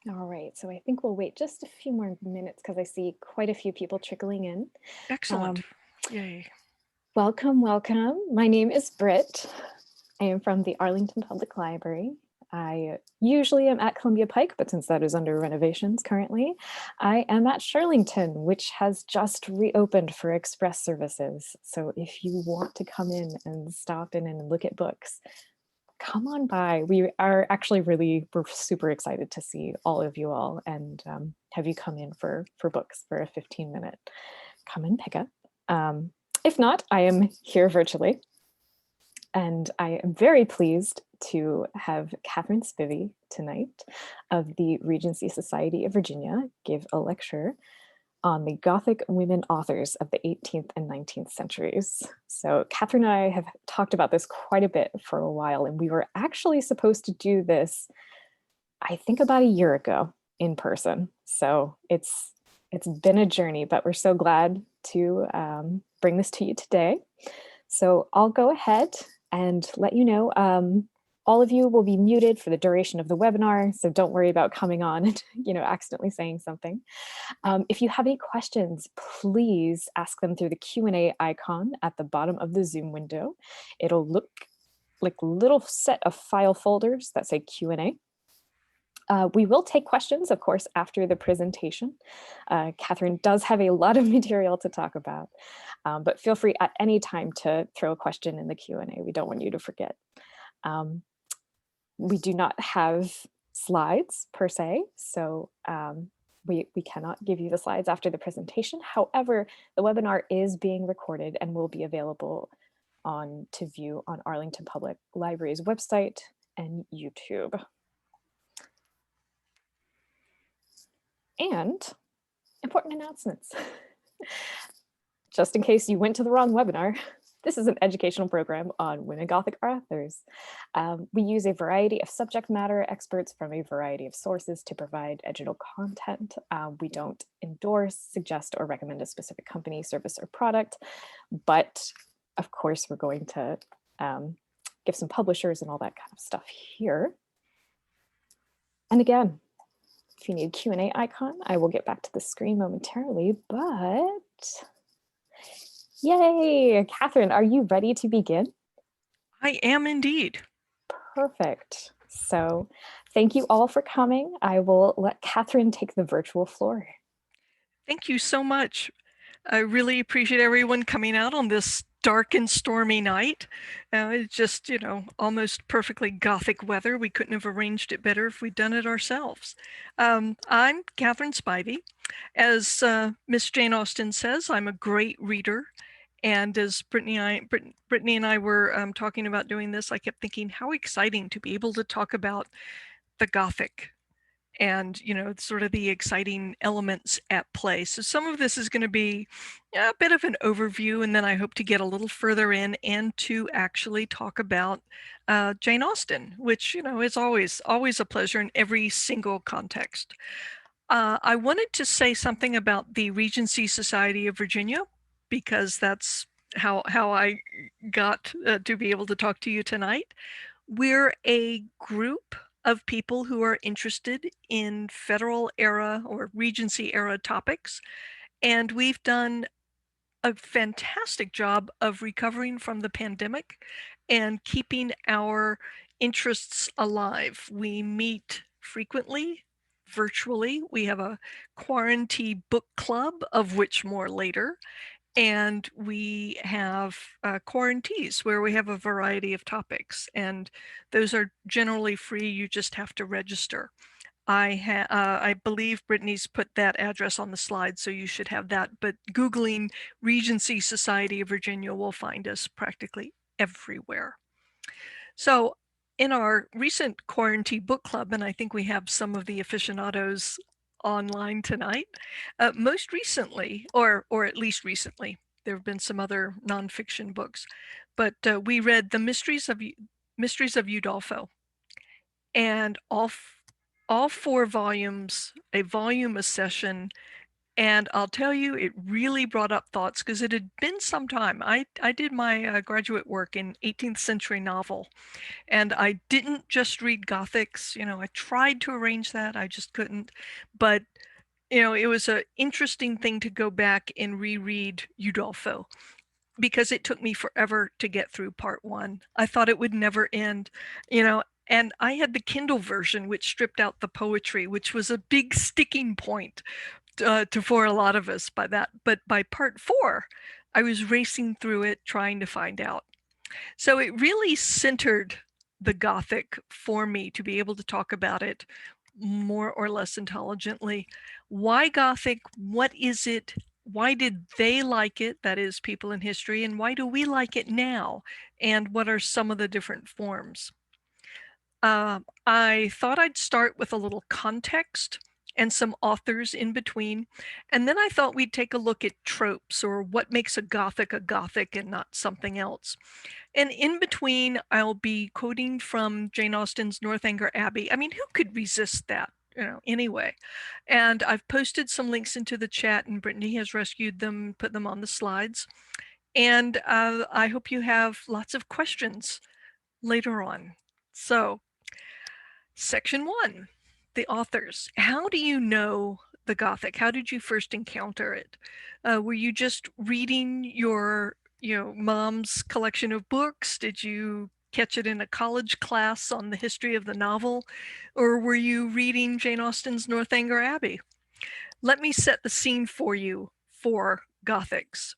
All right, so I think we'll wait just a few more minutes because I see quite a few people trickling in. Excellent. Um, Yay. welcome, welcome. My name is Britt. I am from the Arlington Public Library. I usually am at Columbia Pike, but since that is under renovations currently, I am at Shirlington, which has just reopened for express services. So if you want to come in and stop in and look at books, come on by. We are actually we're super excited to see all of you all and have you come in for books for a 15-minute come and pick up. If not, I am here virtually. And I am very pleased to have Katherine Spivey tonight of the Regency Society of Virginia give a lecture on the Gothic women authors of the 18th and 19th centuries. So Katherine and I have talked about this quite a bit for a while, and we were actually supposed to do this, I think about a year ago in person. So it's been a journey, but we're so glad to bring this to you today. So I'll go ahead and let you know. All of you will be muted for the duration of the webinar, so don't worry about coming on and accidentally saying something. If you have any questions, please ask them through the Q&A icon at the bottom of the Zoom window. It'll look like a little set of file folders that say Q&A. We will take questions, of course, after the presentation. Katherine does have a lot of material to talk about, but feel free at any time to throw a question in the Q&A. We don't want you to forget. We do not have slides per se, so we cannot give you the slides after the presentation. However, the webinar is being recorded and will be available to view on Arlington Public Library's website and YouTube. And important announcements. Just in case you went to the wrong webinar, this is an educational program on women Gothic authors. We use a variety of subject matter experts from a variety of sources to provide educational content. We don't endorse, suggest, or recommend a specific company, service, or product, but of course, we're going to give some publishers and all that kind of stuff here. And again, if you need a Q&A icon, I will get back to the screen momentarily, but yay! Katherine, are you ready to begin? I am indeed. Perfect. So thank you all for coming. I will let Katherine take the virtual floor. Thank you so much. I really appreciate everyone coming out on this dark and stormy night. It's just, almost perfectly Gothic weather. We couldn't have arranged it better if we'd done it ourselves. I'm Katherine Spivey. As Miss Jane Austen says, I'm a great reader. And as Brittany and I were talking about doing this, I kept thinking how exciting to be able to talk about the Gothic and sort of the exciting elements at play. So some of this is going to be a bit of an overview, and then I hope to get a little further in and to actually talk about Jane Austen, which is always a pleasure in every single context. I wanted to say something about the Regency Society of Virginia, because that's how I got to be able to talk to you tonight. We're a group of people who are interested in federal era or Regency era topics, and we've done a fantastic job of recovering from the pandemic and keeping our interests alive. We meet frequently virtually. We have a quarantine book club, of which more later. And we have quarantees where we have a variety of topics, and those are generally free. You just have to register. I believe Brittany's put that address on the slide, so you should have that. But Googling Regency Society of Virginia will find us practically everywhere. So in our recent quarantine book club, and I think we have some of the aficionados online tonight, most recently, or at least recently, there have been some other nonfiction books, but we read The Mysteries of Udolpho, and all 4 volumes, a volume a session, And I'll tell you, it really brought up thoughts because it had been some time. I did my graduate work in 18th century novel, and I didn't just read Gothics. I tried to arrange that, I just couldn't. But it was an interesting thing to go back and reread Udolpho because it took me forever to get through part one. I thought it would never end, and I had the Kindle version, which stripped out the poetry, which was a big sticking point for a lot of us by that. But by part four, I was racing through it trying to find out. So it really centered the Gothic for me to be able to talk about it more or less intelligently. Why Gothic? What is it? Why did they like it? That is, people in history. And why do we like it now? And what are some of the different forms? I thought I'd start with a little context and some authors in between. And then I thought we'd take a look at tropes, or what makes a Gothic and not something else. And in between, I'll be quoting from Jane Austen's Northanger Abbey. I mean, who could resist that? Anyway. And I've posted some links into the chat, and Brittany has rescued them, put them on the slides. And I hope you have lots of questions later on. So, section one, the authors. How do you know the Gothic? How did you first encounter it? Were you just reading your mom's collection of books? Did you catch it in a college class on the history of the novel? Or were you reading Jane Austen's Northanger Abbey? Let me set the scene for you for Gothics.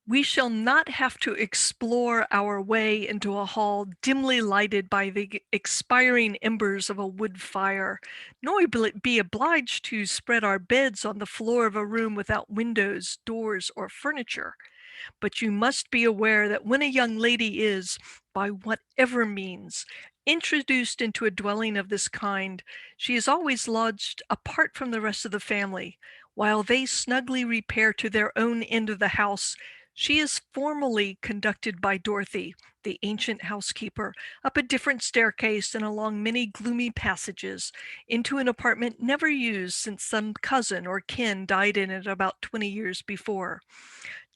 We shall not have to explore our way into a hall dimly lighted by the expiring embers of a wood fire, nor be obliged to spread our beds on the floor of a room without windows, doors, or furniture. But you must be aware that when a young lady is, by whatever means, introduced into a dwelling of this kind, she is always lodged apart from the rest of the family. While they snugly repair to their own end of the house, she is formally conducted by Dorothy, the ancient housekeeper, up a different staircase and along many gloomy passages, into an apartment never used since some cousin or kin died in it about 20 years before.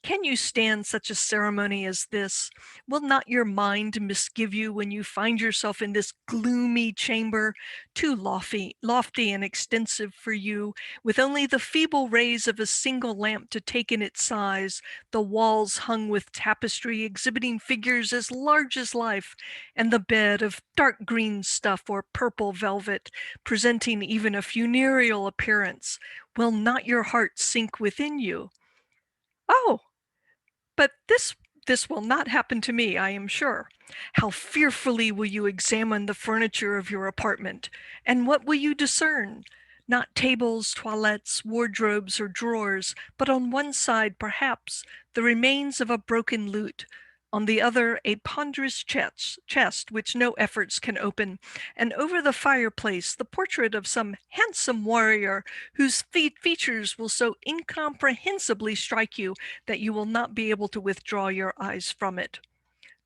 Can you stand such a ceremony as this? Will not your mind misgive you when you find yourself in this gloomy chamber, too lofty and extensive for you, with only the feeble rays of a single lamp to take in its size, the walls hung with tapestry exhibiting figures as large as life, and the bed of dark green stuff or purple velvet, presenting even a funereal appearance? Will not your heart sink within you? Oh, but this will not happen to me, I am sure. How fearfully will you examine the furniture of your apartment, and what will you discern? Not tables, toilettes, wardrobes, or drawers, but on one side, perhaps, the remains of a broken lute, on the other a ponderous chest which no efforts can open, and over the fireplace the portrait of some handsome warrior whose features will so incomprehensibly strike you that you will not be able to withdraw your eyes from it.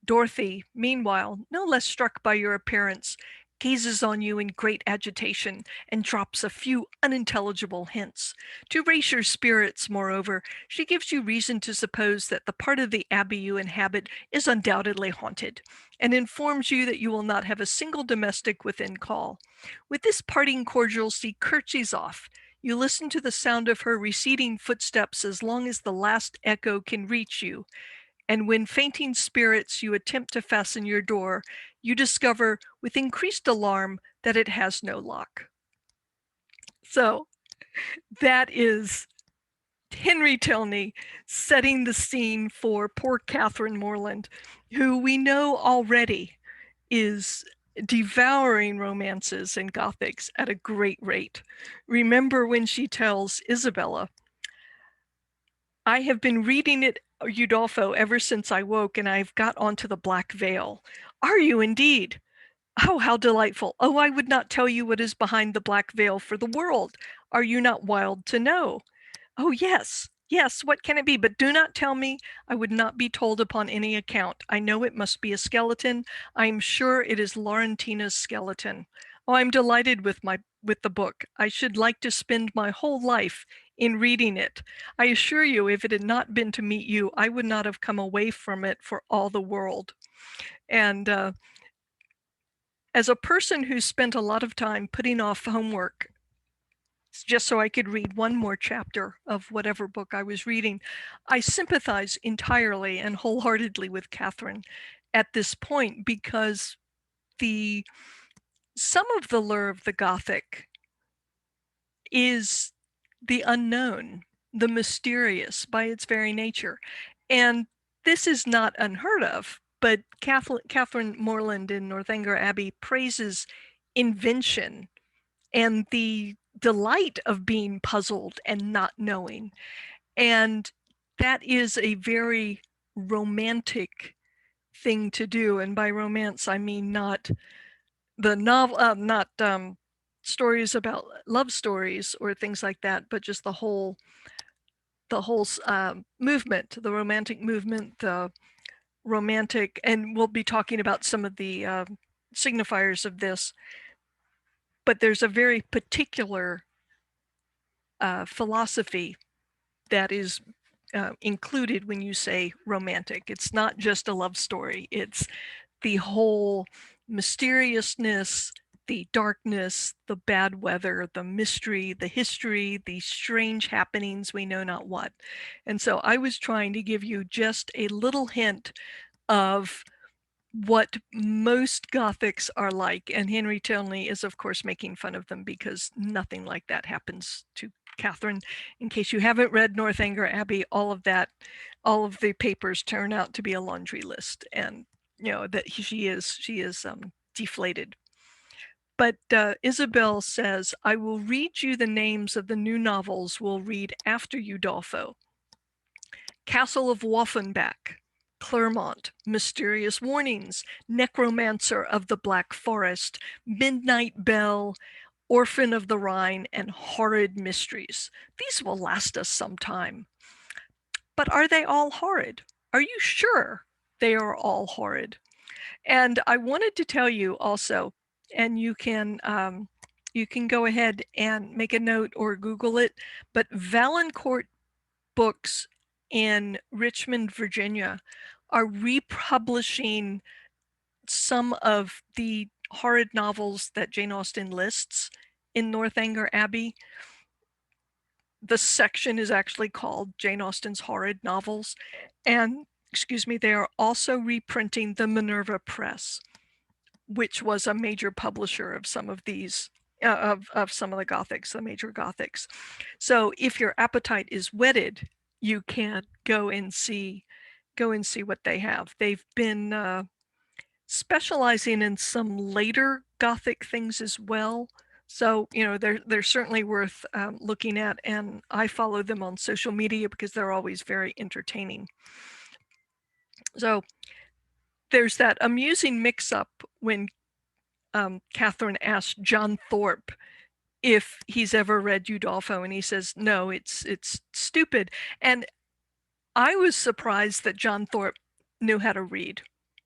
Dorothy, meanwhile, no less struck by your appearance, gazes on you in great agitation and drops a few unintelligible hints. To raise your spirits, moreover, she gives you reason to suppose that the part of the abbey you inhabit is undoubtedly haunted, and informs you that you will not have a single domestic within call. With this parting cordial, she curtsies off. You listen to the sound of her receding footsteps as long as the last echo can reach you. And when fainting spirits you attempt to fasten your door, you discover with increased alarm that it has no lock. So that is Henry Tilney setting the scene for poor Catherine Morland, who we know already is devouring romances and Gothics at a great rate. Remember when she tells Isabella, I have been reading it, Udolpho, ever since I woke, and I've got onto the Black Veil. Are you indeed? Oh, how delightful. Oh, I would not tell you what is behind the Black Veil for the world. Are you not wild to know? Oh, yes, yes, what can it be? But do not tell me. I would not be told upon any account. I know it must be a skeleton. I am sure it is Laurentina's skeleton. Oh, I'm delighted with the book. I should like to spend my whole life in reading it. I assure you, if it had not been to meet you, I would not have come away from it for all the world. And as a person who spent a lot of time putting off homework just so I could read one more chapter of whatever book I was reading, I sympathize entirely and wholeheartedly with Katherine at this point, because some of the lure of the Gothic is the unknown, the mysterious by its very nature. And this is not unheard of, but Catherine Morland in Northanger Abbey praises invention and the delight of being puzzled and not knowing. And that is a very romantic thing to do. And by romance, I mean not the novel, not stories about love stories or things like that, but just the whole movement, the romantic movement, the romantic, and we'll be talking about some of the signifiers of this. But there's a very particular philosophy that is included when you say romantic. It's not just a love story. It's the whole mysteriousness, the darkness, the bad weather, the mystery, the history, the strange happenings, we know not what. And so I was trying to give you just a little hint of what most Gothics are like. And Henry Tilney is, of course, making fun of them because nothing like that happens to Katherine. In case you haven't read Northanger Abbey, all of the papers turn out to be a laundry list, and that she is deflated. But Isabel says, I will read you the names of the new novels we'll read after Udolpho. Castle of Woffenbach, Clermont, Mysterious Warnings, Necromancer of the Black Forest, Midnight Bell, Orphan of the Rhine, and Horrid Mysteries. These will last us some time. But are they all horrid? Are you sure they are all horrid? And I wanted to tell you also, and you can go ahead and make a note or Google it, but Valancourt Books in Richmond, Virginia, are republishing some of the horrid novels that Jane Austen lists in Northanger Abbey. The section is actually called Jane Austen's Horrid Novels. And, excuse me, they are also reprinting the Minerva Press, which was a major publisher of some of these, of some of the Gothics, the major Gothics. So if your appetite is whetted, you can go and see what they have. They've been specializing in some later Gothic things as well. So, they're certainly worth looking at, and I follow them on social media because they're always very entertaining. So there's that amusing mix-up when Katherine asked John Thorpe if he's ever read Udolpho, and he says, no, it's stupid. And I was surprised that John Thorpe knew how to read.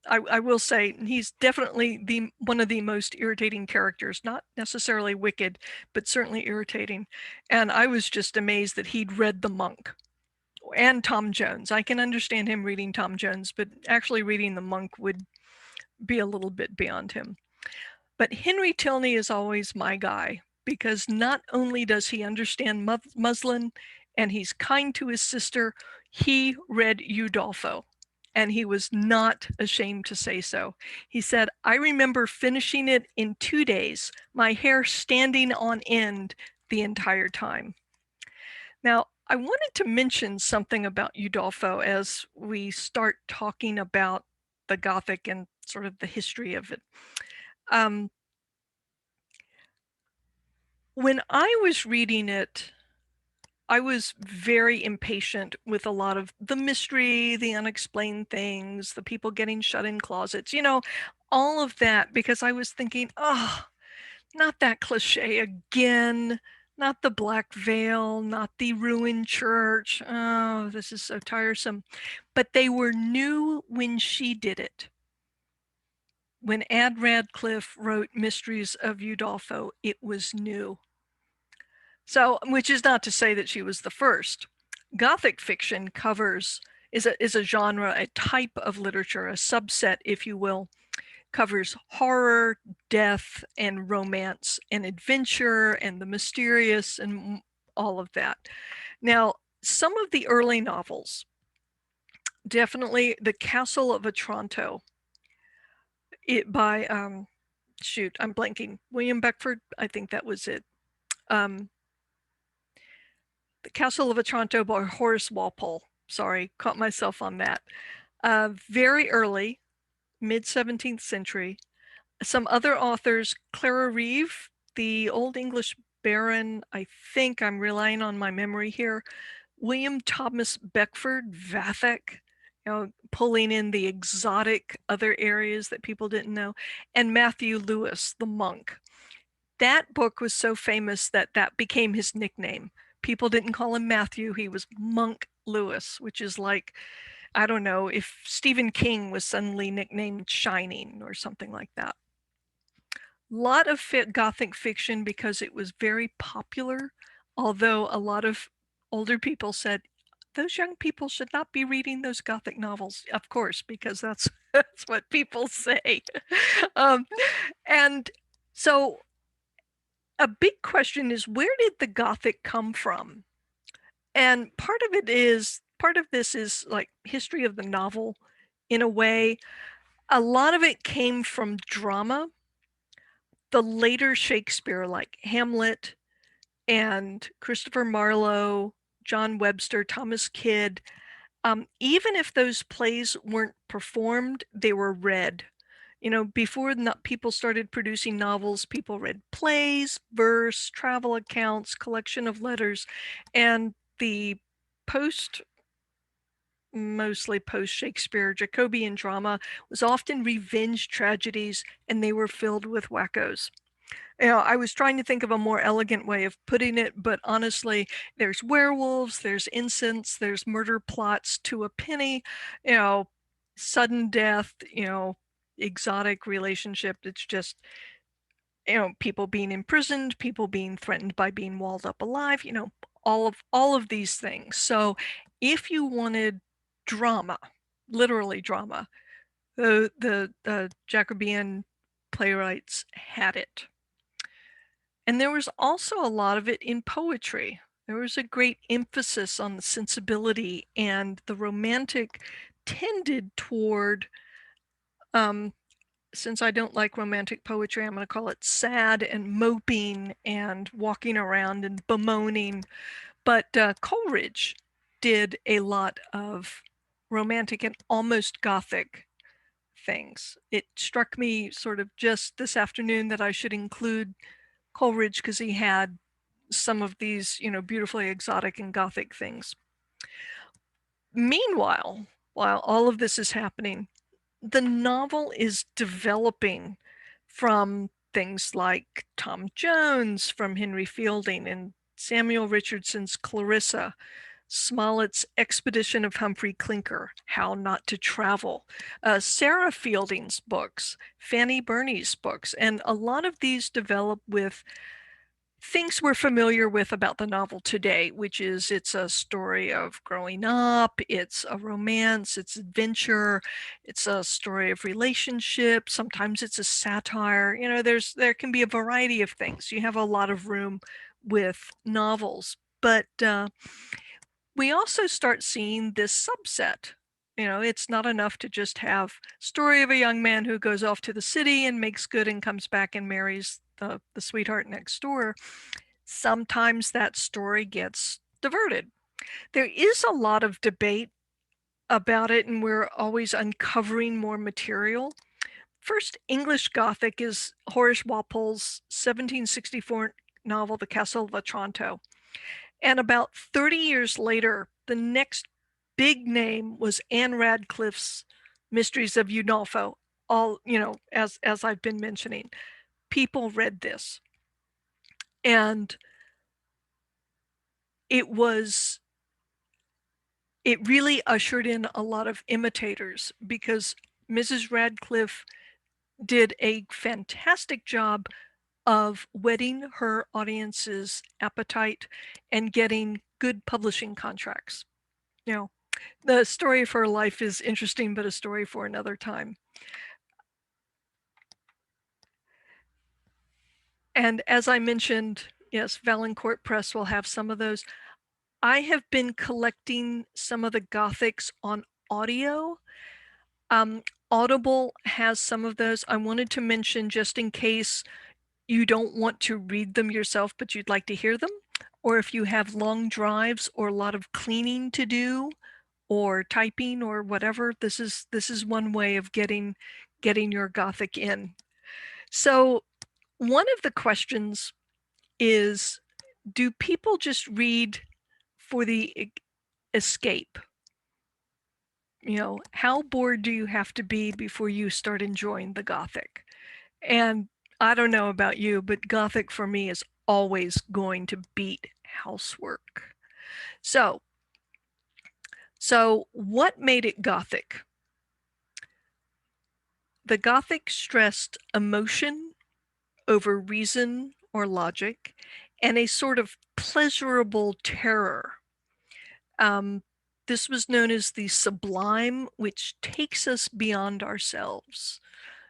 I will say he's definitely one of the most irritating characters, not necessarily wicked, but certainly irritating. And I was just amazed that he'd read The Monk and Tom Jones. I can understand him reading Tom Jones, but actually reading The Monk would be a little bit beyond him. But Henry Tilney is always my guy, because not only does he understand muslin and he's kind to his sister, he read Udolpho, and he was not ashamed to say so. He said, I remember finishing it in 2 days, my hair standing on end the entire time. Now, I wanted to mention something about Udolpho as we start talking about the Gothic and sort of the history of it. When I was reading it, I was very impatient with a lot of the mystery, the unexplained things, the people getting shut in closets, all of that, because I was thinking, oh, not that cliche again, not the black veil, not the ruined church. Oh, this is so tiresome. But they were new when she did it. When Ann Radcliffe wrote Mysteries of Udolpho, it was new. So, which is not to say that she was the first. Gothic fiction is a genre, a type of literature, a subset, if you will, covers horror, death, and romance, and adventure, and the mysterious, and all of that. Now, some of the early novels, definitely The Castle of Otranto, by shoot, I'm blanking. William Beckford, I think that was it. The Castle of Otranto by Horace Walpole. Sorry, caught myself on that. Very early, mid 17th century. Some other authors, Clara Reeve, the Old English Baron, I think I'm relying on my memory here. William Thomas Beckford, Vathek, pulling in the exotic other areas that people didn't know, and Matthew Lewis, the monk. That book was so famous that became his nickname. People didn't call him Matthew, he was Monk Lewis, which is like, I don't know, if Stephen King was suddenly nicknamed Shining or something like that. Lot of Gothic fiction because it was very popular, although a lot of older people said, those young people should not be reading those Gothic novels, of course, because that's what people say. And so a big question is, where did the Gothic come from? And part of this is like history of the novel in a way. A lot of it came from drama. The later Shakespeare, like Hamlet and Christopher Marlowe, John Webster, Thomas Kidd, even if those plays weren't performed, they were read. Before people started producing novels, people read plays, verse, travel accounts, collection of letters, and the mostly post-Shakespeare Jacobean drama was often revenge tragedies, and they were filled with wackos. I was trying to think of a more elegant way of putting it, but honestly, there's werewolves, there's incense, there's murder plots to a penny, sudden death, exotic relationship. It's just, people being imprisoned, people being threatened by being walled up alive, all of these things. So if you wanted drama, literally drama, the Jacobean playwrights had it. And there was also a lot of it in poetry. There was a great emphasis on the sensibility, and the romantic tended toward, since I don't like romantic poetry, I'm going to call it sad and moping and walking around and bemoaning. But Coleridge did a lot of romantic and almost Gothic things. It struck me sort of just this afternoon that I should include Coleridge because he had some of these, beautifully exotic and Gothic things. Meanwhile, while all of this is happening, the novel is developing from things like Tom Jones, from Henry Fielding, and Samuel Richardson's Clarissa, Smollett's Expedition of Humphrey Clinker, How Not to Travel, Sarah Fielding's books, Fanny Burney's books, and a lot of these develop with things we're familiar with about the novel today, which is it's a story of growing up, it's a romance, it's adventure, it's a story of relationship, sometimes it's a satire. There can be a variety of things. You have a lot of room with novels, but we also start seeing this subset. It's not enough to just have story of a young man who goes off to the city and makes good and comes back and marries the sweetheart next door. Sometimes that story gets diverted. There is a lot of debate about it, and we're always uncovering more material. First English Gothic is Horace Walpole's 1764 novel, The Castle of Otranto. And about 30 years later, the next big name was Ann Radcliffe's Mysteries of Udolpho. All, as I've been mentioning, people read this. And it really ushered in a lot of imitators because Mrs. Radcliffe did a fantastic job of whetting her audience's appetite and getting good publishing contracts. You know, the story of her life is interesting, but a story for another time. And as I mentioned, yes, Valancourt Press will have some of those. I have been collecting some of the Gothics on audio. Audible has some of those. I wanted to mention, just in case you don't want to read them yourself, but you'd like to hear them, or if you have long drives or a lot of cleaning to do, or typing or whatever, this is one way of getting your Gothic in. So one of the questions is, do people just read for the escape? You know, how bored do you have to be before you start enjoying the Gothic? And I don't know about you, but Gothic for me is always going to beat housework. So what made it Gothic? The Gothic stressed emotion over reason or logic, and a sort of pleasurable terror. This was known as the sublime, which takes us beyond ourselves.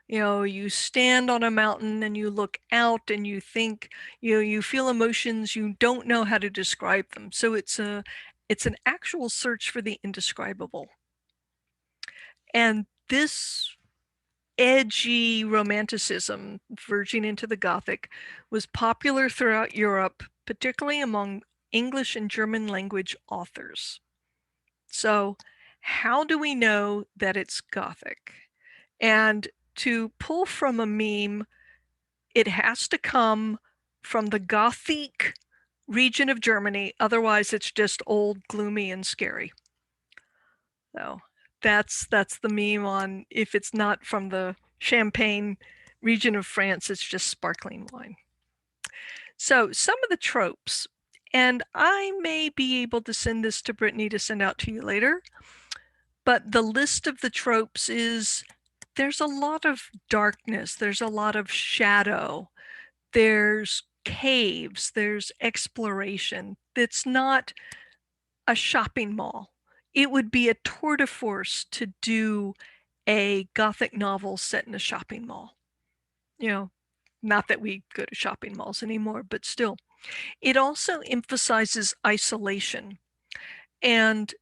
You know, you stand on a mountain and you look out and you think, you feel emotions, you don't know how to describe them. So it's an actual search for the indescribable. And this edgy romanticism, verging into the Gothic, was popular throughout Europe, particularly among English and German language authors. So how do we know that it's Gothic? And to pull from a meme, it has to come from the Gothic region of Germany. Otherwise, it's just old, gloomy, and scary. So that's the meme on, if it's not from the Champagne region of France, it's just sparkling wine. So some of the tropes, and I may be able to send this to Brittany to send out to you later, but the list of the tropes is, there's a lot of darkness, there's a lot of shadow, there's caves, there's exploration. It's not a shopping mall. It would be a tour de force to do a Gothic novel set in a shopping mall. You know, not that we go to shopping malls anymore, but still. It also emphasizes isolation. And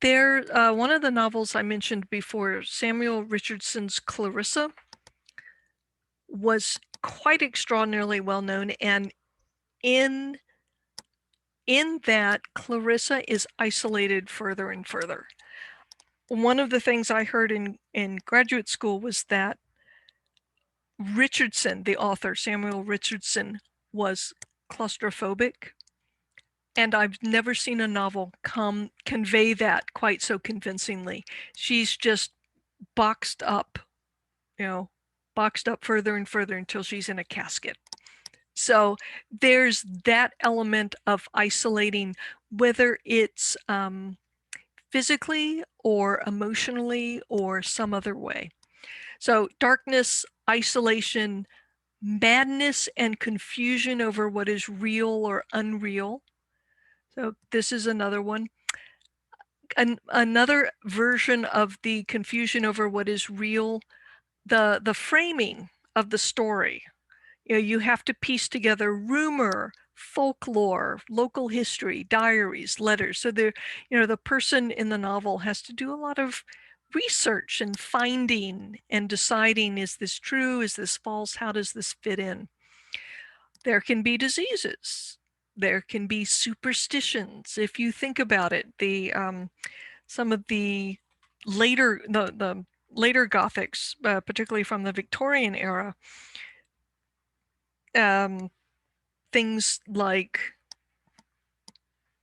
there, one of the novels I mentioned before, Samuel Richardson's Clarissa, was quite extraordinarily well known. And in that, Clarissa is isolated further and further. One of the things I heard in graduate school was that Richardson, the author, Samuel Richardson, was claustrophobic. And I've never seen a novel convey that quite so convincingly. She's just boxed up, boxed up further and further until she's in a casket. So there's that element of isolating, whether it's physically or emotionally or some other way. So darkness, isolation, madness, and confusion over what is real or unreal. So this is another one. Another version of the confusion over what is real, the framing of the story. You have to piece together rumor, folklore, local history, diaries, letters. So the person in the novel has to do a lot of research and finding and deciding, is this true? Is this false? How does this fit in? There can be diseases. There can be superstitions. If you think about it, some of the later Gothics, particularly from the Victorian era, things like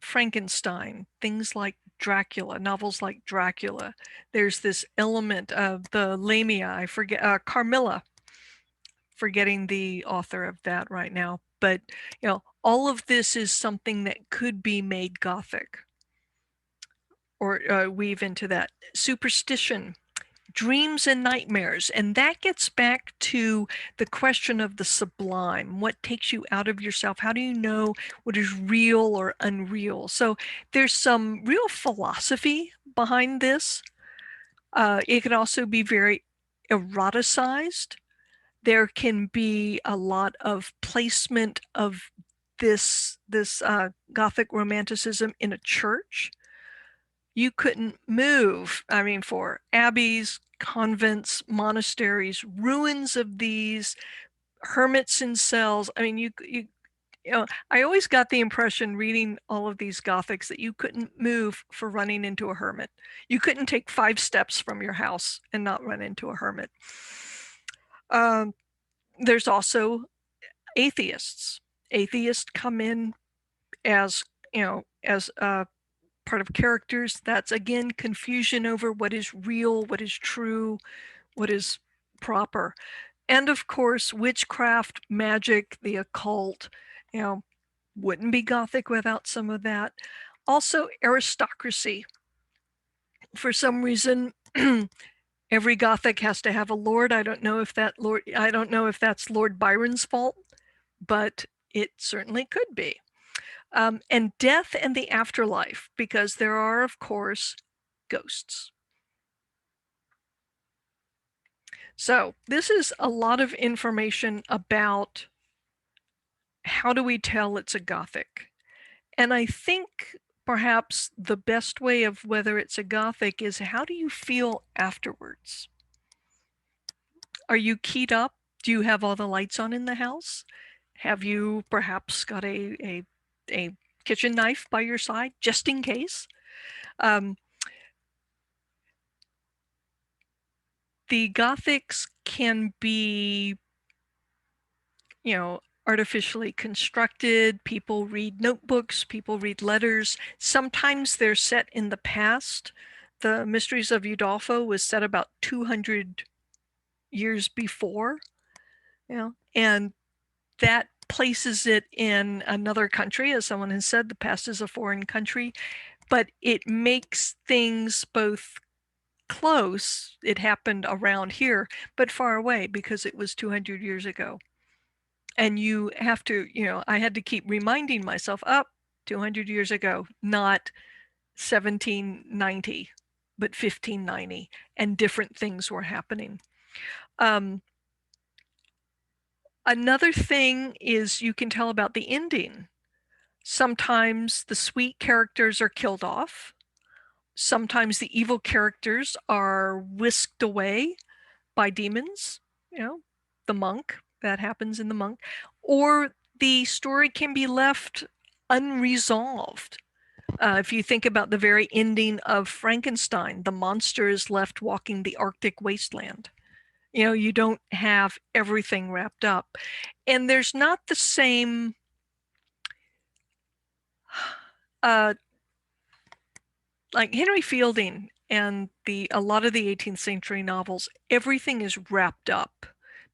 Frankenstein, things like Dracula, novels like Dracula. There's this element of the Lamia, I forget, Carmilla, forgetting the author of that right now. But, all of this is something that could be made Gothic or weave into that. Superstition, dreams and nightmares. And that gets back to the question of the sublime. What takes you out of yourself? How do you know what is real or unreal? So there's some real philosophy behind this. It can also be very eroticized. There can be a lot of placement of this Gothic romanticism in a church. You couldn't move, I mean, for abbeys, convents, monasteries, ruins of these, hermits in cells. I mean, you know, I always got the impression reading all of these Gothics that you couldn't move for running into a hermit. You couldn't take 5 steps from your house and not run into a hermit. There's also atheists. Atheists come in as, you know, as part of characters. That's again confusion over what is real, what is true, what is proper. And of course, witchcraft, magic, the occult, you know, wouldn't be Gothic without some of that. Also, aristocracy. For some reason, every Gothic has to have a lord. I don't know if that's Lord Byron's fault, but it certainly could be. And death and the afterlife, because there are, of course, ghosts. So this is a lot of information about how do we tell it's a Gothic. And I think perhaps the best way of whether it's a Gothic is how do you feel afterwards? Are you keyed up? Do you have all the lights on in the house? Have you perhaps got a kitchen knife by your side just in case? The Gothics can be, you know, artificially constructed. People read notebooks, people read letters. Sometimes they're set in the past. The Mysteries of Udolpho was set about 200 years before, you know, and that places it in another country. As someone has said, the past is a foreign country, but it makes things both close. It happened around here, but far away because it was 200 years ago. And you have to, you know, I had to keep reminding myself, up 200 years ago, not 1790, but 1590, and different things were happening. Another thing is you can tell about the ending. Sometimes the sweet characters are killed off. Sometimes the evil characters are whisked away by demons, you know, the monk, that happens in the monk, or the story can be left unresolved. If you think about the very ending of Frankenstein, the monster is left walking the Arctic wasteland. You know, you don't have everything wrapped up. And there's not the same like Henry Fielding and a lot of the 18th century novels, everything is wrapped up.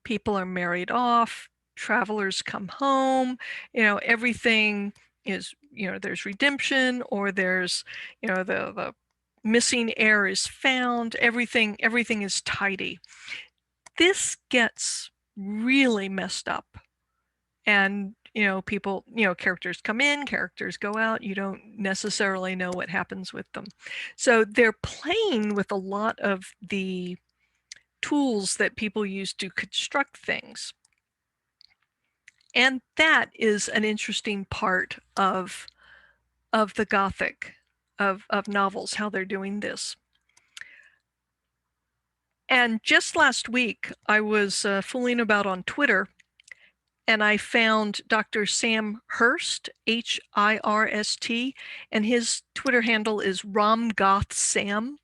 People are married off, travelers come home, you know, everything is, you know, there's redemption, or there's, you know, the missing heir is found, everything is tidy. This gets really messed up. And, you know, people, you know, characters come in, characters go out. You don't necessarily know what happens with them. So they're playing with a lot of the tools that people use to construct things. And that is an interesting part of the Gothic, of novels, how they're doing this. And just last week, I was fooling about on Twitter, and I found Dr. Sam Hurst, Hirst, and his Twitter handle is RomGothSam.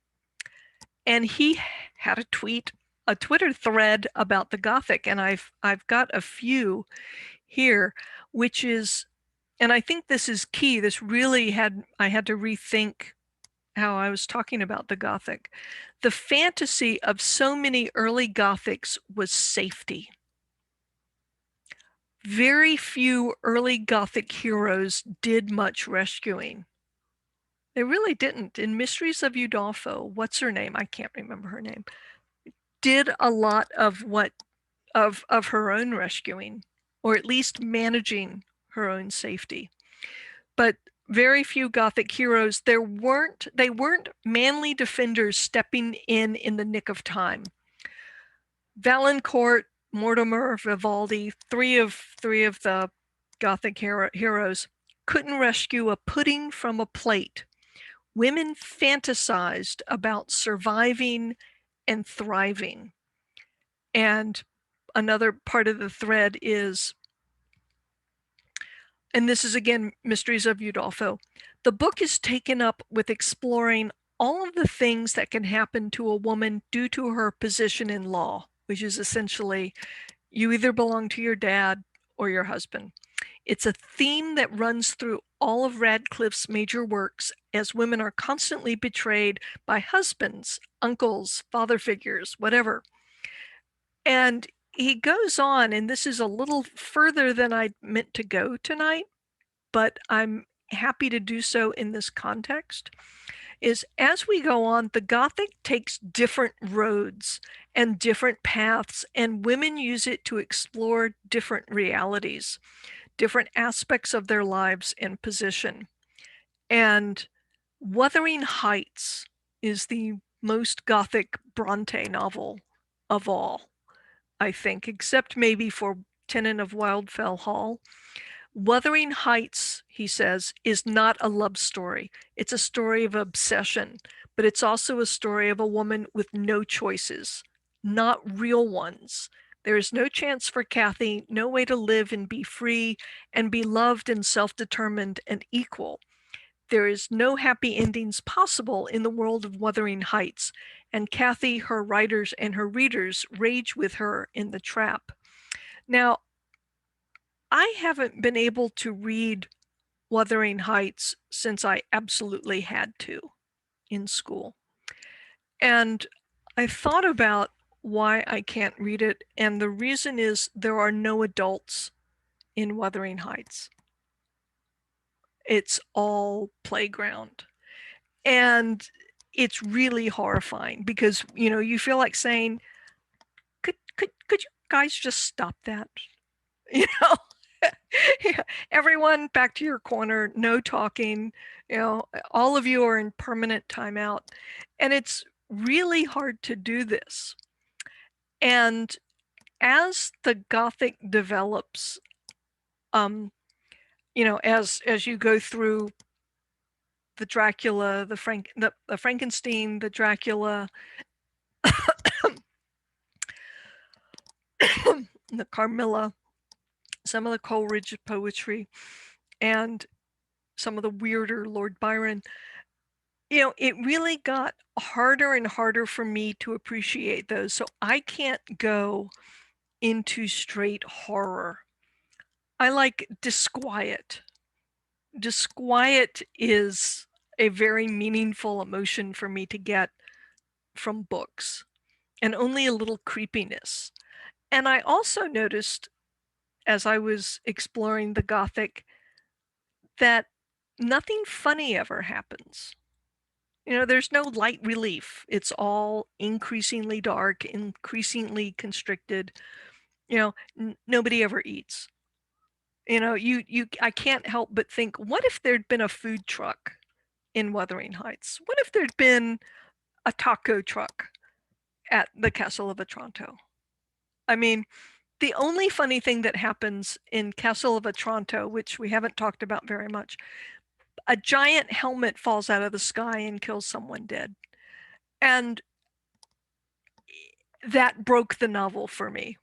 And he had a Twitter thread about the Gothic, and I've got a few here, which is, and I think this is key. This really I had to rethink how I was talking about the Gothic. The fantasy of so many early Gothics was safety. Very few early Gothic heroes did much rescuing. They really didn't. In Mysteries of Udolpho, what's her name? I can't remember her name. did a lot of of her own rescuing, or at least managing her own safety. But very few Gothic heroes, they weren't manly defenders stepping in the nick of time. Valancourt, Mortimer, Vivaldi, three of the Gothic heroes, couldn't rescue a pudding from a plate. Women fantasized about surviving and thriving. And another part of the thread is, and this is again Mysteries of Udolpho, the book is taken up with exploring all of the things that can happen to a woman due to her position in law, which is essentially you either belong to your dad or your husband. It's a theme that runs through all of Radcliffe's major works, as women are constantly betrayed by husbands, uncles, father figures, whatever. And he goes on, and this is a little further than I meant to go tonight, but I'm happy to do so in this context, is as we go on, the Gothic takes different roads and different paths, and women use it to explore different realities, different aspects of their lives and position. And Wuthering Heights is the most Gothic Brontë novel of all, I think, except maybe for Tenant of Wildfell Hall. Wuthering Heights, he says, is not a love story. It's a story of obsession, but it's also a story of a woman with no choices, not real ones. There is no chance for Kathy, no way to live and be free and be loved and self-determined and equal. There is no happy endings possible in the world of Wuthering Heights, and Kathy, her writers, and her readers rage with her in the trap. Now, I haven't been able to read Wuthering Heights since I absolutely had to in school. And I thought about why I can't read it, and the reason is there are no adults in Wuthering Heights. It's all playground. And it's really horrifying because, you know, you feel like saying, could you guys just stop that? You know? Yeah. Everyone back to your corner, no talking, you know, all of you are in permanent timeout. And it's really hard to do this. And as the Gothic develops, you know, as you go through the Dracula, the Frankenstein, the Dracula, the Carmilla, some of the Coleridge poetry, and some of the weirder Lord Byron, you know, it really got harder and harder for me to appreciate those. So I can't go into straight horror. I like disquiet. Disquiet is a very meaningful emotion for me to get from books, and only a little creepiness. And I also noticed as I was exploring the Gothic that nothing funny ever happens. You know, there's no light relief. It's all increasingly dark, increasingly constricted. You know, nobody ever eats. You know, I can't help but think, what if there'd been a food truck in Wuthering Heights? What if there'd been a taco truck at the Castle of Otranto? I mean, the only funny thing that happens in Castle of Otranto, which we haven't talked about very much, a giant helmet falls out of the sky and kills someone dead. And that broke the novel for me.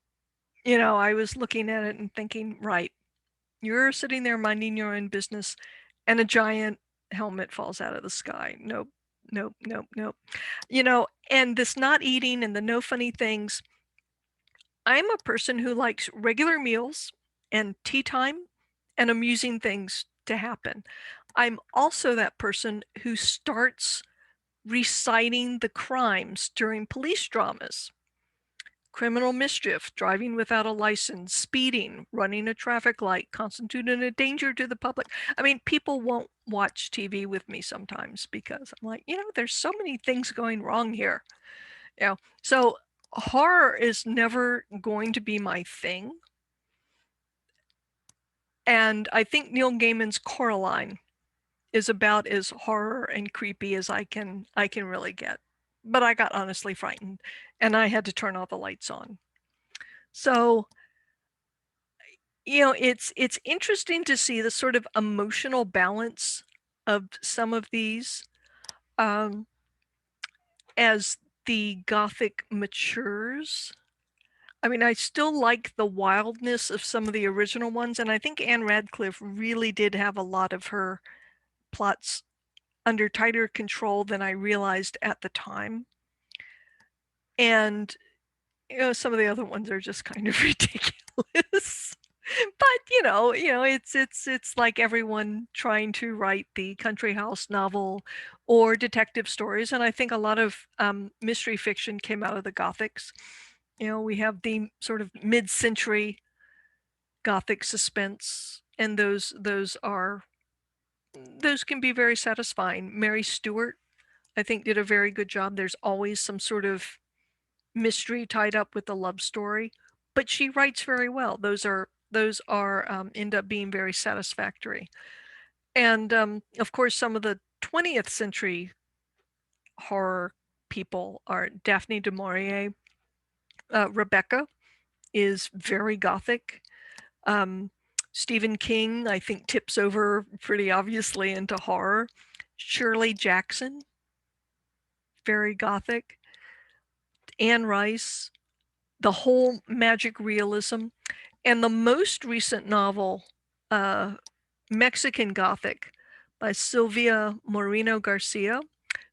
You know, I was looking at it and thinking, right, you're sitting there minding your own business and a giant helmet falls out of the sky. Nope, nope, nope, nope. You know, and this not eating and the no funny things, I'm a person who likes regular meals and tea time and amusing things to happen. I'm also that person who starts reciting the crimes during police dramas. Criminal mischief, driving without a license, speeding, running a traffic light, constituting a danger to the public. I mean, people won't watch TV with me sometimes because I'm like, you know, there's so many things going wrong here. You know, so horror is never going to be my thing. And I think Neil Gaiman's Coraline is about as horror and creepy as I can really get. But I got honestly frightened, and I had to turn all the lights on. So, you know, it's interesting to see the sort of emotional balance of some of these as the Gothic matures. I mean, I still like the wildness of some of the original ones, and I think Ann Radcliffe really did have a lot of her plots under tighter control than I realized at the time. And, you know, some of the other ones are just kind of ridiculous. But it's like everyone trying to write the country house novel or detective stories, and I think a lot of mystery fiction came out of the Gothics. You know, we have the sort of mid-century Gothic suspense, and those can be very satisfying. Mary Stuart, I think, did a very good job. There's always some sort of mystery tied up with the love story, but she writes very well. Those are end up being very satisfactory. And of course, some of the 20th century horror people are Daphne Du Maurier. Rebecca is very Gothic. Stephen King, I think, tips over pretty obviously into horror. Shirley Jackson, very Gothic. Anne Rice, the whole magic realism. And the most recent novel, Mexican Gothic, by Silvia Moreno Garcia,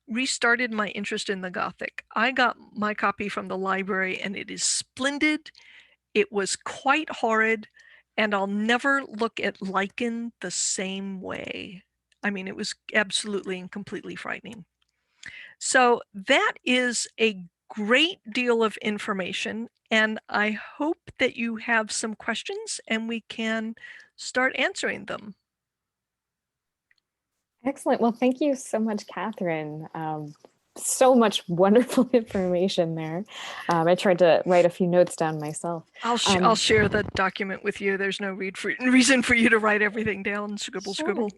restarted my interest in the Gothic. I got my copy from the library, and it is splendid. It was quite horrid, and I'll never look at lichen the same way. I mean, it was absolutely and completely frightening. So that is a great deal of information, and I hope that you have some questions and we can start answering them. Excellent. Well, thank you so much, Katherine. So much wonderful information there. I tried to write a few notes down myself. I'll share the document with you. There's no reason for you to write everything down. Scribble, Sure. scribble.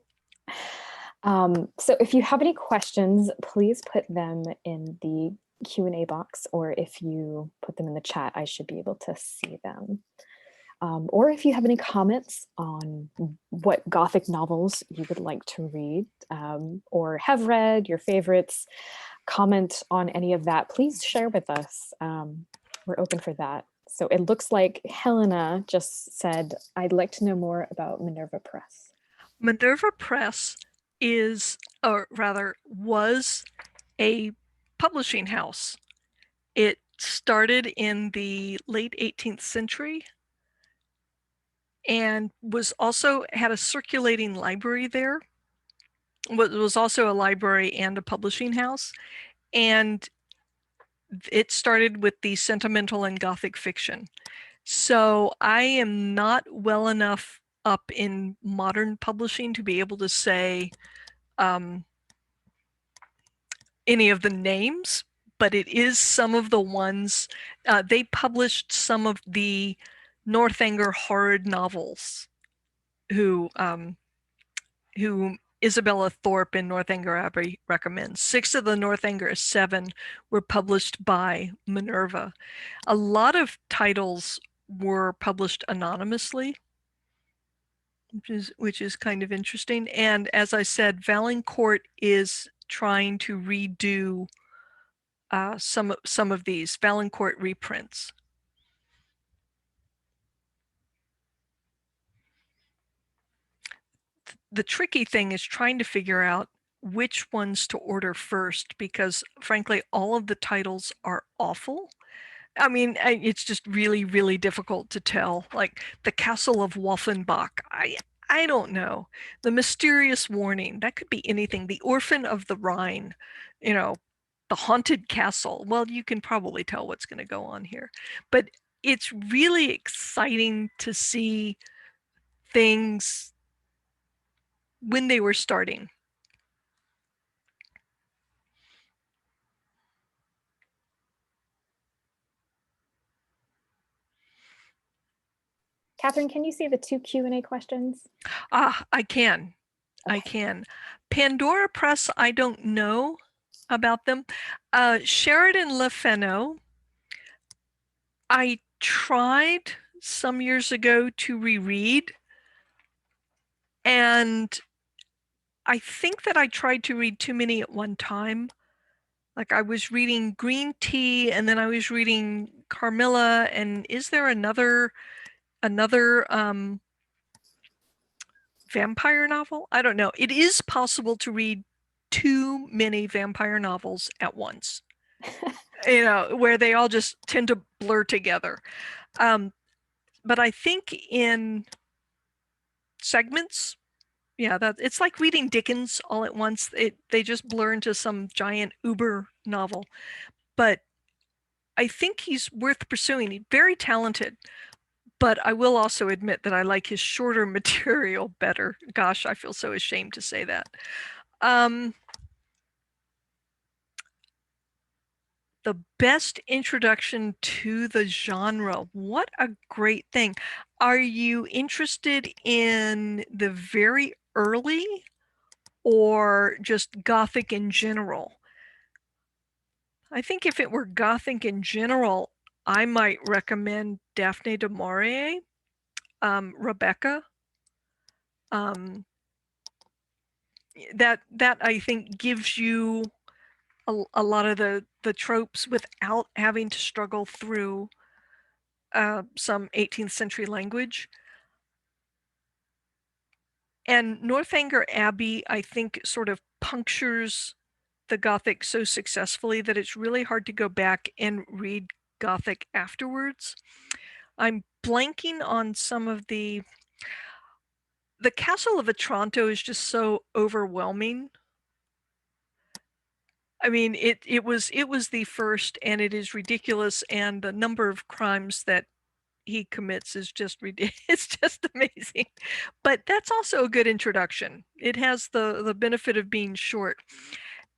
So if you have any questions, please put them in the Q&A box, or if you put them in the chat, I should be able to see them. Or if you have any comments on what Gothic novels you would like to read, or have read, your favorites, comment on any of that, please share with us. We're open for that. So it looks like Helena just said, I'd like to know more about Minerva Press. Minerva Press is, or rather was, a publishing house. It started in the late 18th century and was also had a circulating library there. It was also a library and a publishing house. And it started with the sentimental and Gothic fiction. So I am not well enough up in modern publishing to be able to say any of the names, but it is some of the ones. They published some of the Northanger horrid novels, who Isabella Thorpe in Northanger Abbey recommends. 6 of the Northanger 7 were published by Minerva. A lot of titles were published anonymously, which is kind of interesting. And as I said, Valancourt is trying to redo some of these Valancourt reprints. The tricky thing is trying to figure out which ones to order first, because frankly, all of the titles are awful. I mean, it's just really, really difficult to tell. Like The Castle of Wolfenbach, I don't know. The Mysterious Warning, that could be anything. The Orphan of the Rhine, you know, The Haunted Castle. Well, you can probably tell what's going to go on here. But it's really exciting to see things when they were starting. Catherine, can you see the 2 Q&A questions? I can. I Okay. can. Pandora Press, I don't know about them. Sheridan Le Fanu, I tried some years ago to reread, and I think that I tried to read too many at one time. Like I was reading Green Tea, and then I was reading Carmilla, and is there another vampire novel? I don't know. It is possible to read too many vampire novels at once, where they all just tend to blur together. But I think in segments, that it's like reading Dickens all at once. They just blur into some giant uber novel. But I think he's worth pursuing. He's very talented. But I will also admit that I like his shorter material better. Gosh, I feel so ashamed to say that. The best introduction to the genre. What a great thing. Are you interested in the very early or just Gothic in general? I think if it were Gothic in general, I might recommend Daphne Du Maurier, Rebecca. That I think gives you a lot of the tropes without having to struggle through some 18th century language. And Northanger Abbey, I think, sort of punctures the Gothic so successfully that it's really hard to go back and read Gothic afterwards. I'm blanking on some of the Castle of Otranto is just so overwhelming. I mean, it was the first, and it is ridiculous, and the number of crimes that he commits is just ridiculous. It's just amazing. But that's also a good introduction. It has the benefit of being short.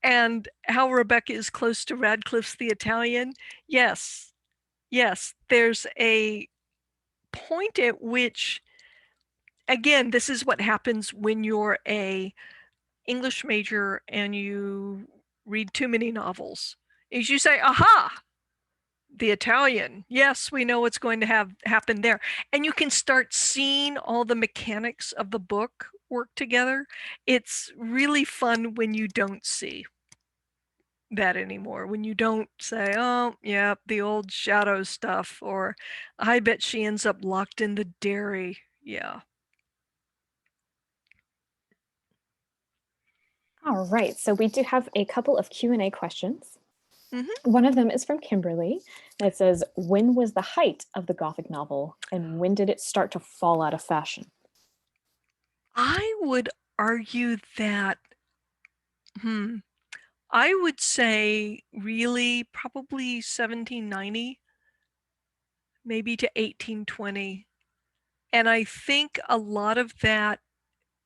And how Rebecca is close to Radcliffe's The Italian. Yes. There's a point at which, again, this is what happens when you're a English major and you read too many novels, is you say, aha, The Italian. Yes, we know what's going to happen there. And you can start seeing all the mechanics of the book work together. It's really fun when you don't see that anymore. When you don't say, oh, yeah, the old shadow stuff, or I bet she ends up locked in the dairy. Yeah. All right, so we do have a couple of Q&A questions. Mm-hmm. One of them is from Kimberly, and it says, when was the height of the Gothic novel, and when did it start to fall out of fashion? I would argue that, I would say really probably 1790, maybe to 1820. And I think a lot of that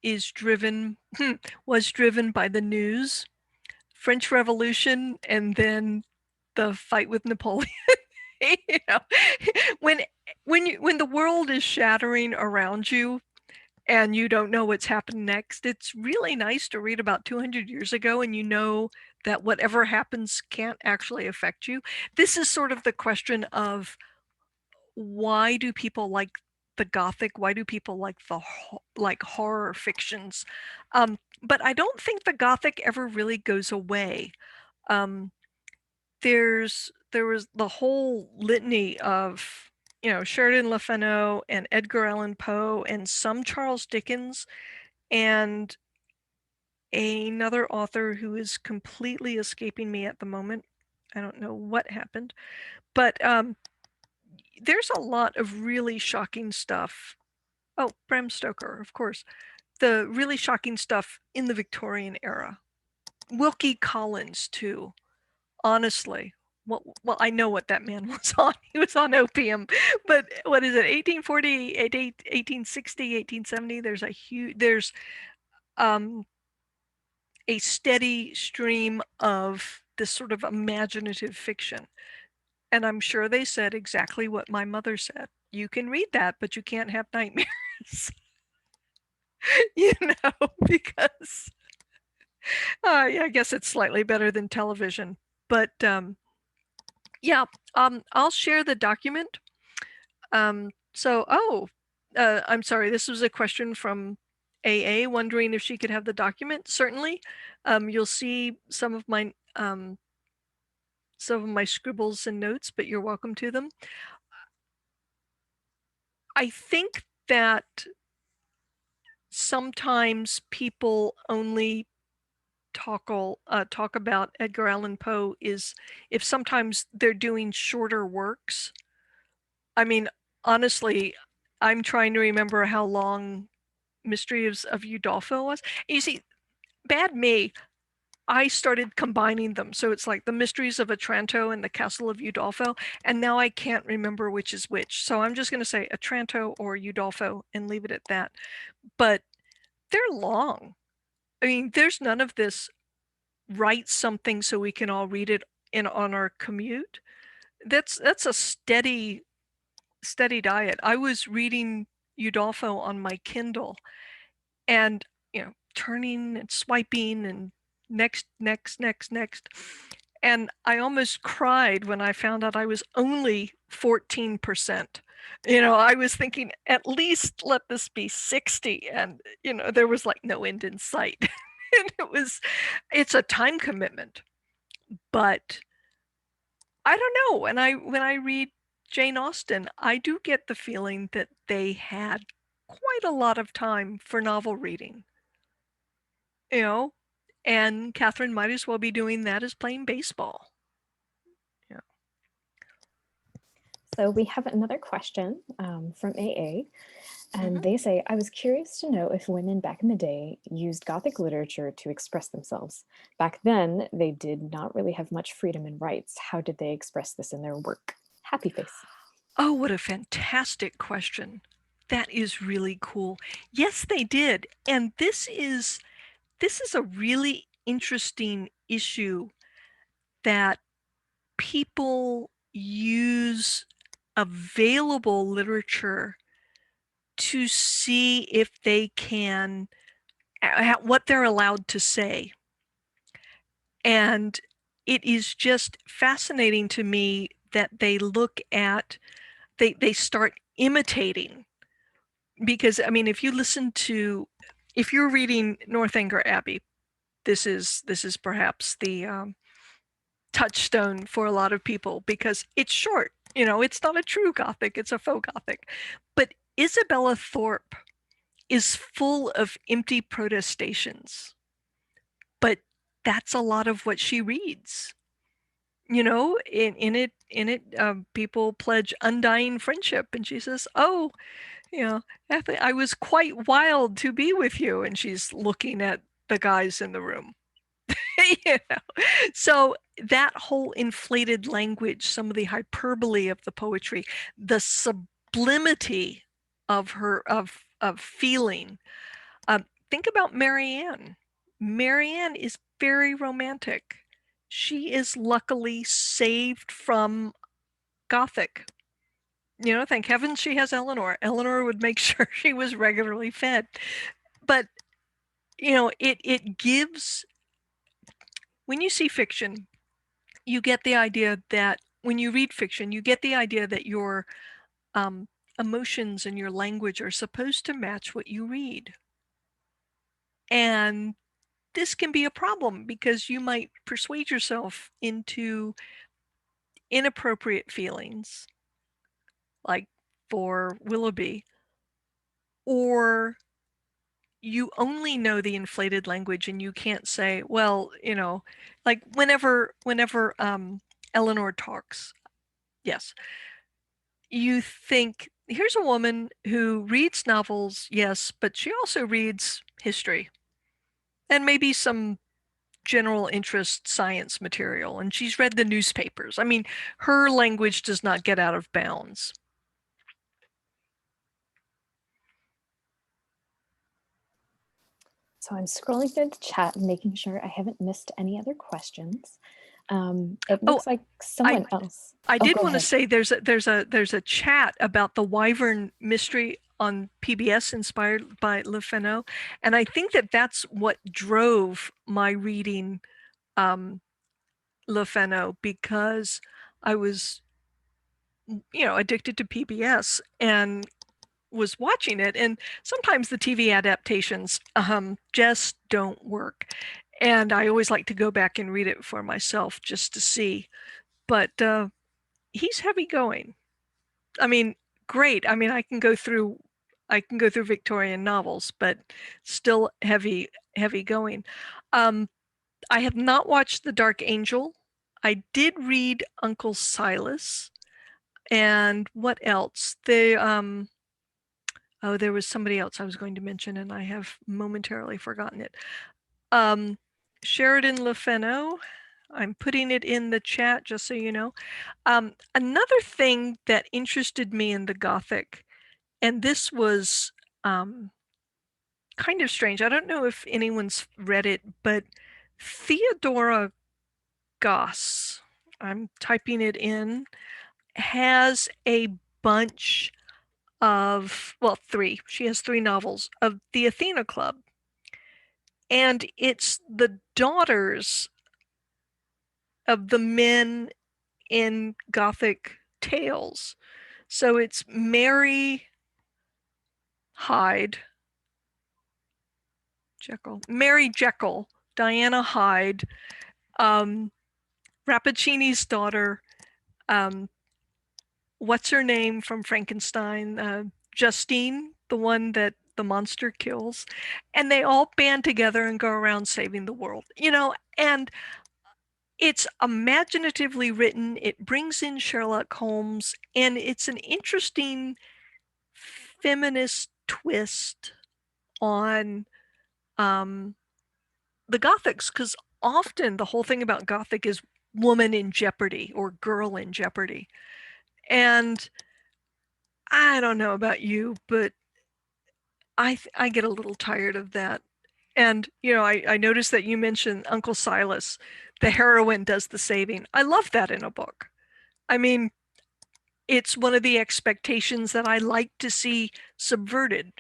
is was driven by the news, French Revolution, and then the fight with Napoleon. When the world is shattering around you and you don't know what's happened next, it's really nice to read about 200 years ago and you know that whatever happens can't actually affect you. This is sort of the question of, why do people like the Gothic? Why do people like horror fictions? But I don't think the Gothic ever really goes away. There was the whole litany of Sheridan Le Fanu and Edgar Allan Poe and some Charles Dickens and another author who is completely escaping me at the moment. I don't know what happened, but there's a lot of really shocking stuff. Oh, Bram Stoker, of course. The really shocking stuff in the Victorian era. Wilkie Collins, too. Honestly. Well, I know what that man was on. He was on opium. But what is it, 1840, 1860, 1870? There's a steady stream of this sort of imaginative fiction. And I'm sure they said exactly what my mother said. you can read that, but you can't have nightmares. You know, because yeah, I guess it's slightly better than television. But yeah, I'll share the document. I'm sorry, this was a question from AA wondering if she could have the document. Certainly. You'll see some of my scribbles and notes, but you're welcome to them. I think that sometimes people only talk about Edgar Allan Poe is if sometimes they're doing shorter works. I mean, honestly, I'm trying to remember how long Mysteries of Udolpho was. You see, bad me, I started combining them. So it's like the Mysteries of Otranto and the Castle of Udolpho, and now I can't remember which is which. So I'm just going to say Otranto or Udolpho and leave it at that. But they're long. I mean, there's none of this write something so we can all read it on our commute. That's a steady diet. I was reading Udolpho on my Kindle and, turning and swiping and next. And I almost cried when I found out I was only 14%. I was thinking at least let this be 60, and there was like no end in sight. And it's a time commitment. But I don't know, when I read Jane Austen, I do get the feeling that they had quite a lot of time for novel reading. And Katherine might as well be doing that as playing baseball. Yeah. So we have another question from AA, and they say, I was curious to know if women back in the day used Gothic literature to express themselves. Back then, they did not really have much freedom and rights. How did they express this in their work? Happy face. Oh, what a fantastic question. That is really cool. Yes, they did. And this is a really interesting issue that people use available literature to see if they can, what they're allowed to say. And it is just fascinating to me that they look at, they start imitating. Because, I mean, if you're reading Northanger Abbey, this is perhaps the touchstone for a lot of people because it's short. It's not a true Gothic, it's a faux Gothic. But Isabella Thorpe is full of empty protestations. But that's a lot of what she reads. In it, people pledge undying friendship, and she says, "Oh, I was quite wild to be with you," and she's looking at the guys in the room. So that whole inflated language, some of the hyperbole of the poetry, the sublimity of her of feeling. Think about Marianne. Marianne is very romantic. She is luckily saved from Gothic. Thank heavens she has Eleanor. Eleanor would make sure she was regularly fed. But it gives, when you see fiction, you get the idea that when you read fiction, you get the idea that your emotions and your language are supposed to match what you read. And this can be a problem because you might persuade yourself into inappropriate feelings, like for Willoughby, or you only know the inflated language and you can't say, well, like whenever Eleanor talks, yes, you think, here's a woman who reads novels, yes, but she also reads history and maybe some general interest science material, and she's read the newspapers. I mean, her language does not get out of bounds. So I'm scrolling through the chat and making sure I haven't missed any other questions. It looks like someone else. I Oh, did go want to ahead. say there's a chat about the Wyvern mystery on PBS inspired by Le Fanu, and I think that that's what drove my reading Le Fanu, because I was, addicted to PBS and was watching it, and sometimes the TV adaptations just don't work, and I always like to go back and read it for myself just to see. But he's heavy going. I mean, great. I mean, I can go through Victorian novels, but still heavy going. I have not watched The Dark Angel. I did read Uncle Silas, and what else? There was somebody else I was going to mention, and I have momentarily forgotten it. Sheridan Le Fanu. I'm putting it in the chat just so you know. Another thing that interested me in the Gothic, and this was kind of strange. I don't know if anyone's read it, but Theodora Goss, I'm typing it in, has a bunch of, well, three. She has three novels of the Athena Club. And it's the daughters of the men in Gothic tales. So it's Mary Jekyll, Diana Hyde, Rappaccini's daughter, what's her name from Frankenstein? Justine, the one that the monster kills. And they all band together and go around saving the world, and it's imaginatively written. It brings in Sherlock Holmes, and it's an interesting feminist twist on the Gothics, because often the whole thing about Gothic is woman in jeopardy or girl in jeopardy. And I don't know about you, but I get a little tired of that. And, I noticed that you mentioned Uncle Silas. The heroine does the saving. I love that in a book. I mean, it's one of the expectations that I like to see subverted.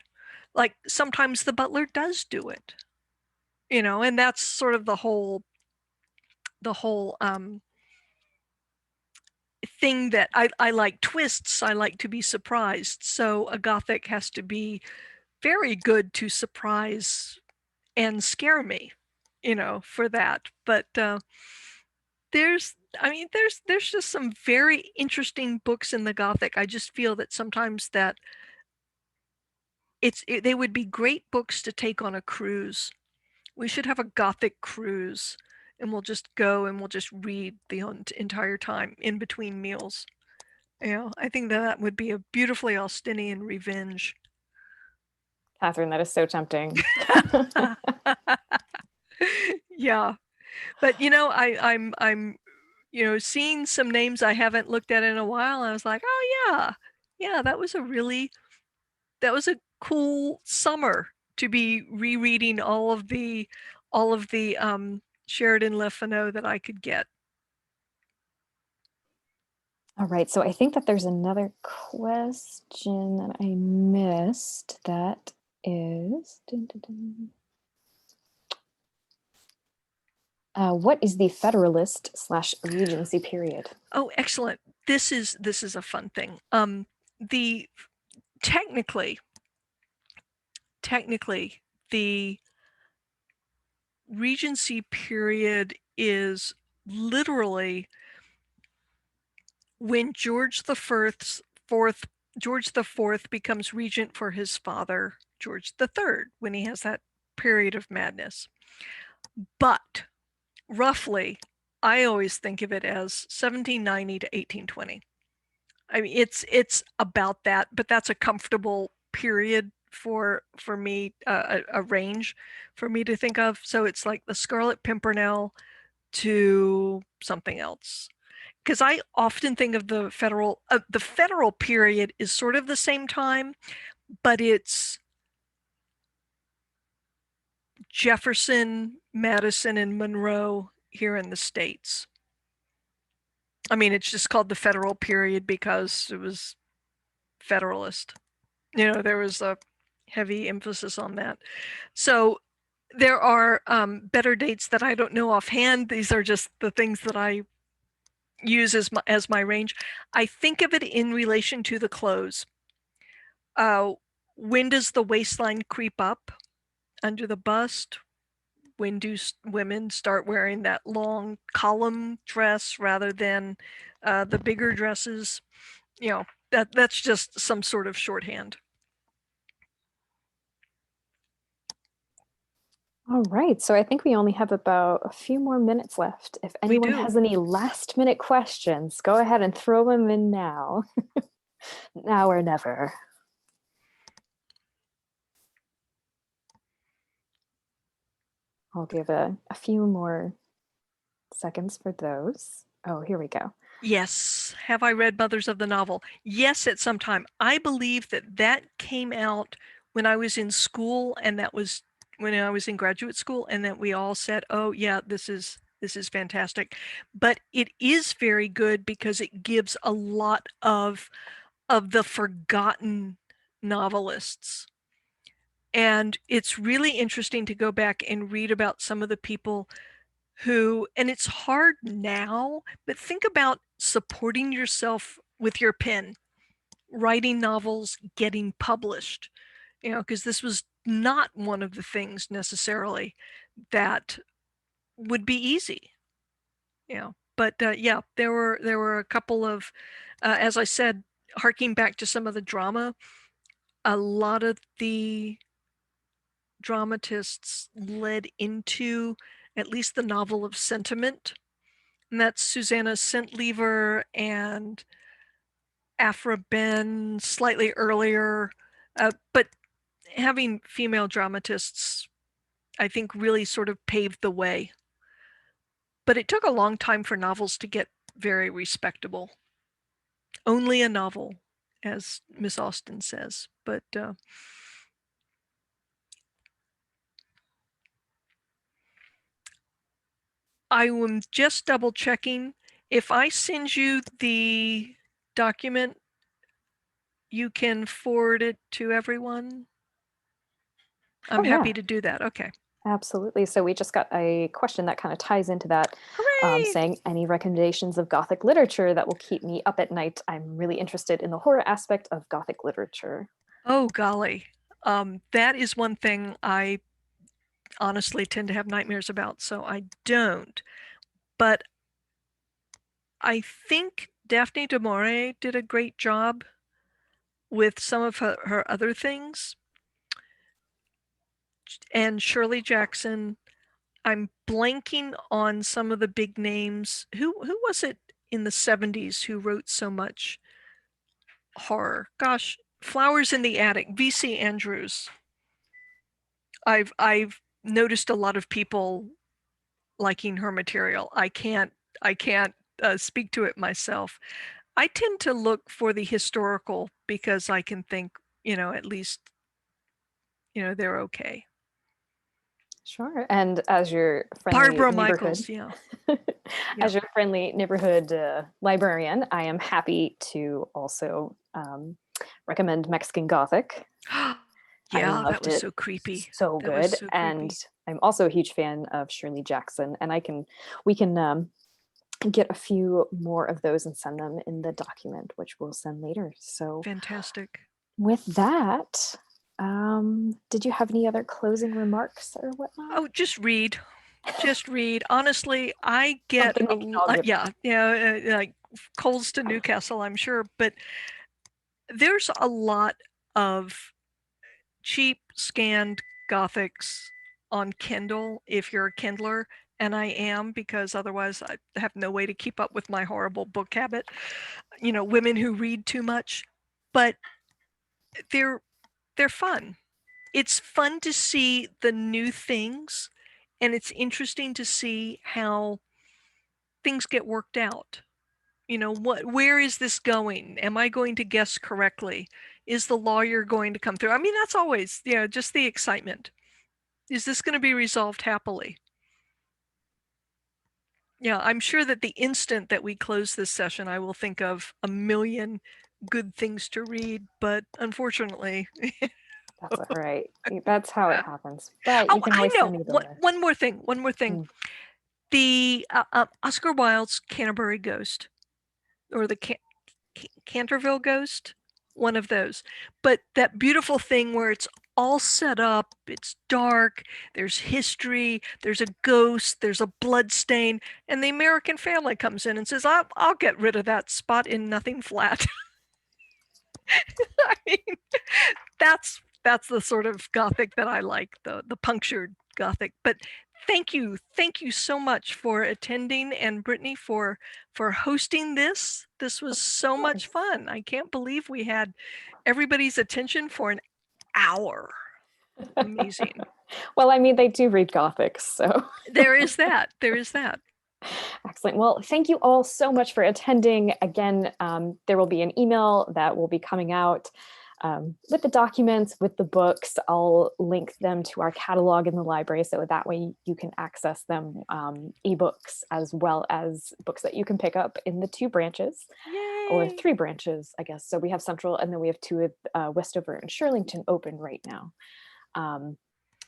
Like sometimes the butler does do it, and that's sort of the whole thing that I like twists. I like to be surprised. So a Gothic has to be very good to surprise and scare me, for that. But there's just some very interesting books in the Gothic. I just feel that sometimes that they would be great books to take on a cruise. We should have a Gothic cruise, and we'll just go and we'll just read the entire time in between meals. I think that would be a beautifully Austenian revenge. Catherine, that is so tempting. Yeah, but I'm seeing some names I haven't looked at in a while. I was like, oh yeah, that was a cool summer to be rereading all of the Sheridan Le Fanu that I could get. All right, so I think that there's another question that I missed. That is, what is the Federalist/Regency period? Oh, excellent! This is a fun thing. The technically, the Regency period is literally when George the Fourth becomes regent for his father, George the Third, when he has that period of madness. But roughly, I always think of it as 1790 to 1820. I mean, it's about that, but that's a comfortable period for me, a range for me to think of. So it's like the Scarlet Pimpernel to something else. Because I often think of the federal period is sort of the same time, but it's Jefferson, Madison, and Monroe here in the States. I mean, it's just called the Federal Period because it was Federalist. There was a heavy emphasis on that. So there are better dates that I don't know offhand. These are just the things that I use as my range. I think of it in relation to the clothes. When does the waistline creep up under the bust? When do women start wearing that long column dress rather than the bigger dresses? That's just some sort of shorthand. All right, so I think we only have about a few more minutes left. If anyone has any last minute questions, go ahead and throw them in now. Now or never. I'll give a few more seconds for those. Oh, here we go. Yes. Have I read Mothers of the Novel? Yes, at some time. I believe that came out when I was in school, and that was when I was in graduate school, and that we all said, oh yeah, this is fantastic. But it is very good because it gives a lot of the forgotten novelists. And it's really interesting to go back and read about some of the people who, and it's hard now, but think about supporting yourself with your pen, writing novels, getting published, because this was not one of the things necessarily that would be easy, but yeah, there were a couple of, as I said, harking back to some of the drama, a lot of the dramatists led into at least the novel of sentiment, and that's Susanna Centlivre and Aphra Behn slightly earlier, but having female dramatists, I think, really sort of paved the way. But it took a long time for novels to get very respectable. Only a novel, as Miss Austen says, but I am just double checking. If I send you the document, you can forward it to everyone. I'm happy to do that. Okay. Absolutely. So we just got a question that kind of ties into that, saying any recommendations of Gothic literature that will keep me up at night. I'm really interested in the horror aspect of Gothic literature. Oh, golly. That is one thing I honestly tend to have nightmares about, so I don't. But I think Daphne Du Maurier did a great job with some of her other things. And Shirley Jackson, I'm blanking on some of the big names. Who was it in the 70s who wrote so much horror? Gosh, Flowers in the Attic, V.C. Andrews. I've noticed a lot of people liking her material. I can't speak to it myself. I tend to look for the historical because I can think, at least, they're okay. Sure. And as your friendly Barbara neighborhood, Michaels, yeah. As your friendly neighborhood librarian, I am happy to also recommend Mexican Gothic. Yeah, that was so creepy. So that good. Was so and creepy. I'm also a huge fan of Shirley Jackson, and we can get a few more of those and send them in the document, which we'll send later. So fantastic. With that, did you have any other closing remarks or whatnot? Oh, just read. Just read. Honestly, I get like Coles to Newcastle, I'm sure, but there's a lot of cheap scanned Gothics on Kindle if you're a Kindler, and I am, because otherwise I have no way to keep up with my horrible book habit. Women who read too much, but they're fun. It's fun to see the new things, and it's interesting to see how things get worked out. Where is this going? Am I going to guess correctly? Is the lawyer going to come through? I mean, that's always, just the excitement. Is this going to be resolved happily? Yeah, I'm sure that the instant that we close this session, I will think of a million good things to read, but unfortunately. That's all right. That's how it happens. But you Oh, can I always know. send me the list. One more thing. One more thing. Mm. The Oscar Wilde's Canterbury Ghost, or the Canterville Ghost, one of those. But that beautiful thing where it's all set up, it's dark, there's history, there's a ghost, there's a blood stain, and the American family comes in and says, I'll get rid of that spot in nothing flat. I mean, that's the sort of Gothic that I like, the punctured Gothic. But thank you so much for attending, and Brittany for hosting this. This was so much fun. I can't believe we had everybody's attention for an hour. Amazing. Well, I mean, they do read Gothic, so. There is that. There is that. Excellent. Well, thank you all so much for attending. Again, there will be an email that will be coming out with the documents, with the books. I'll link them to our catalog in the library, so that way you can access them, ebooks, as well as books that you can pick up in the 2 branches. Yay. Or 3 branches, I guess. So we have Central, and then we have 2 at Westover and Shirlington open right now.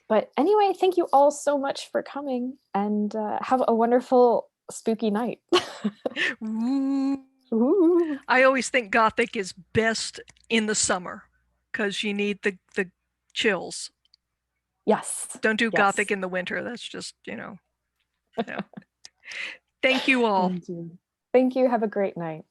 But anyway, thank you all so much for coming, and have a wonderful spooky night. Ooh. Ooh. I always think Gothic is best in the summer because you need the chills. Yes. Don't do Yes. Gothic in the winter. That's just, yeah. Thank you all. Thank you. Thank you. Have a great night.